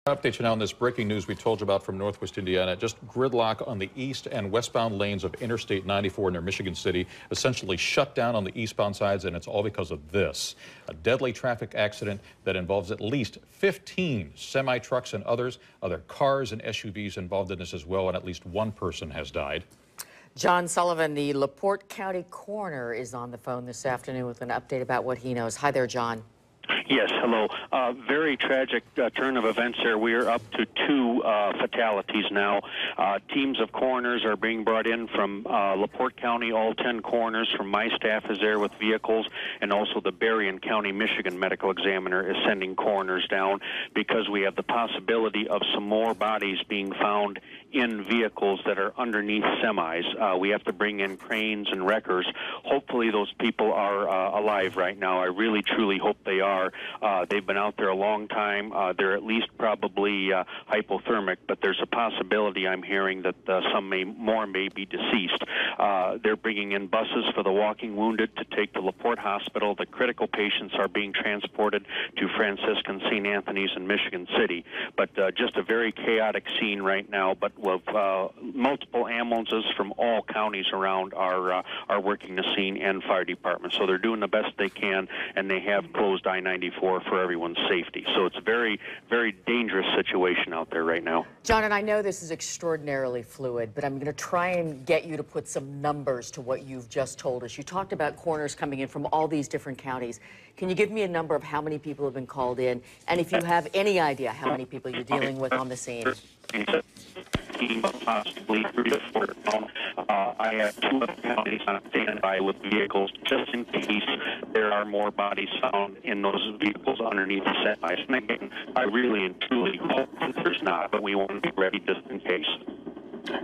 Update you now on this breaking news we told you about from Northwest Indiana. Just gridlock on the east and westbound lanes of Interstate 94 near Michigan City, essentially shut down on the eastbound sides, and it's all because of this. A deadly traffic accident that involves at least 15 semi-trucks and other cars and SUVs involved in this as well, and at least one person has died. John Sullivan, the LaPorte County coroner, is on the phone this afternoon with an update about what he knows. Hi there, John. Yes, hello. Very tragic turn of events here. We are up to 2 fatalities now. Teams of coroners are being brought in from LaPorte County. All 10 coroners from my staff is there with vehicles, and also the Berrien County, Michigan medical examiner is sending coroners down because we have the possibility of some more bodies being found in vehicles that are underneath semis. We have to bring in cranes and wreckers. Hopefully those people are alive right now. I really, truly hope they are. They've been out there a long time. They're at least probably hypothermic, but there's a possibility, I'm hearing, that some more may be deceased. They're bringing in buses for the walking wounded to take to LaPorte Hospital. The critical patients are being transported to Franciscan St. Anthony's in Michigan City. But just a very chaotic scene right now, but with multiple ambulances from all counties around are working the scene, and fire departments. So they're doing the best they can, and they have closed I-94 for everyone's safety. So it's a very, very dangerous situation out there right now. John, and I know this is extraordinarily fluid, but I'm going to try and get you to put some numbers to what you've just told us. You talked about coroners coming in from all these different counties. Can you give me a number of how many people have been called in, and if you have any idea how many people you're dealing with on the scene? Possibly 3 to 4 pounds. I have 2 other counties on standby with vehicles just in case there are more bodies found in those vehicles underneath the semis. And again, I really and truly hope that there's not, but we want to be ready just in case.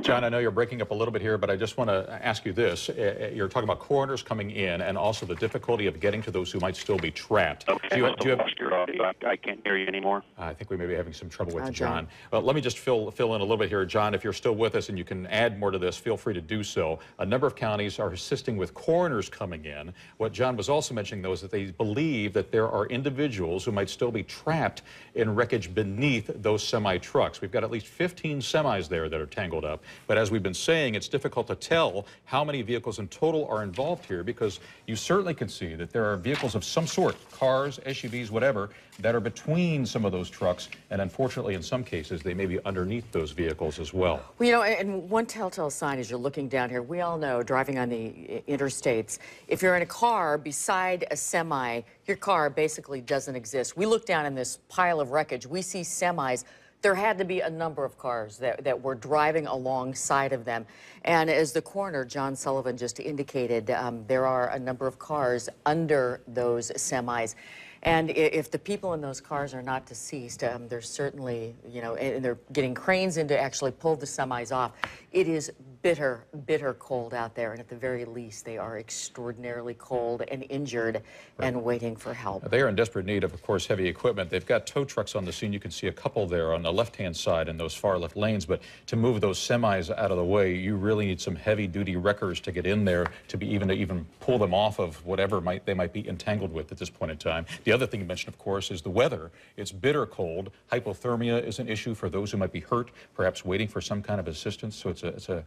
John, I know you're breaking up a little bit here, but I just want to ask you this. You're talking about coroners coming in and also the difficulty of getting to those who might still be trapped. Okay, do you have your audio? I can't hear you anymore. I think we may be having some trouble with John. Well, let me just fill in a little bit here. John, if you're still with us and you can add more to this, feel free to do so. A number of counties are assisting with coroners coming in. What John was also mentioning, though, is that they believe that there are individuals who might still be trapped in wreckage beneath those semi-trucks. We've got at least 15 semis there that are tangled up. But as we've been saying, it's difficult to tell how many vehicles in total are involved here, because you certainly can see that there are vehicles of some sort, cars, SUVs, whatever, that are between some of those trucks, and unfortunately in some cases they may be underneath those vehicles as well. Well, you know, and one telltale sign as you're looking down here, we all know driving on the interstates, if you're in a car beside a semi, your car basically doesn't exist. We look down in this pile of wreckage, we see semis. There had to be a number of cars that were driving alongside of them. And as the coroner, John Sullivan, just indicated, there are a number of cars under those semis. And if the people in those cars are not deceased, they're certainly, you know, and they're getting cranes in to actually pull the semis off. It is bitter, bitter cold out there, and at the very least, they are extraordinarily cold and injured and waiting for help. They are in desperate need of course, heavy equipment. They've got tow trucks on the scene. You can see a couple there on the left-hand side in those far left lanes, but to move those semis out of the way, you really need some heavy-duty wreckers to get in there to even pull them off of whatever they might be entangled with at this point in time. The other thing you mentioned, of course, is the weather. It's bitter cold. Hypothermia is an issue for those who might be hurt, perhaps waiting for some kind of assistance. So it's a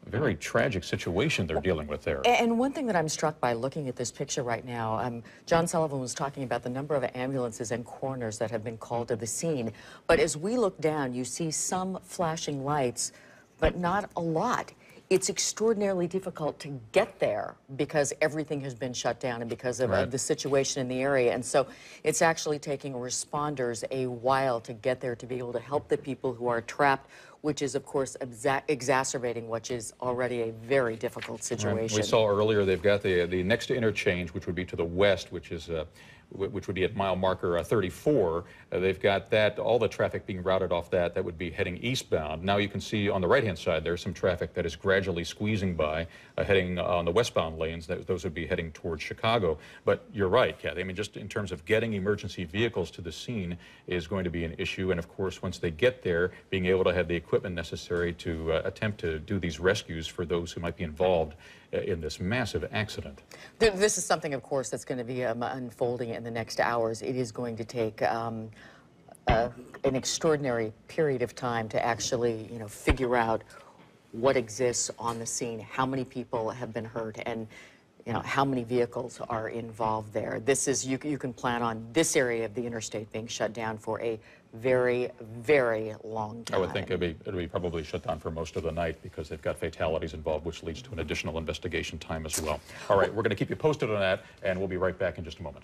very tragic situation they're dealing with there. And one thing that I'm struck by looking at this picture right now, John Sullivan was talking about the number of ambulances and coroners that have been called to the scene. But as we look down, you see some flashing lights, but not a lot. It's extraordinarily difficult to get there because everything has been shut down and because of the situation in the area. And so it's actually taking responders a while to get there to be able to help the people who are trapped, which is, of course, exacerbating what is already a very difficult situation. We saw earlier they've got the next interchange, which would be to the west, which would be at mile marker 34. They've got that, all the traffic being routed off that would be heading eastbound. Now you can see on the right-hand side there's some traffic that is gradually squeezing by, heading on the westbound lanes. Those would be heading towards Chicago. But you're right, Kathy. I mean, just in terms of getting emergency vehicles to the scene is going to be an issue. And of course, once they get there, being able to have the equipment necessary to attempt to do these rescues for those who might be involved in this massive accident. This is something, of course, that's going to be unfolding in the next hours. It is going to take an extraordinary period of time to actually, you know, figure out what exists on the scene, how many people have been hurt, and you know, how many vehicles are involved there. This is, you can plan on this area of the interstate being shut down for a very, very long time. I would think it'd be probably shut down for most of the night because they've got fatalities involved, which leads to an additional investigation time as well. All right, we're going to keep you posted on that, and we'll be right back in just a moment.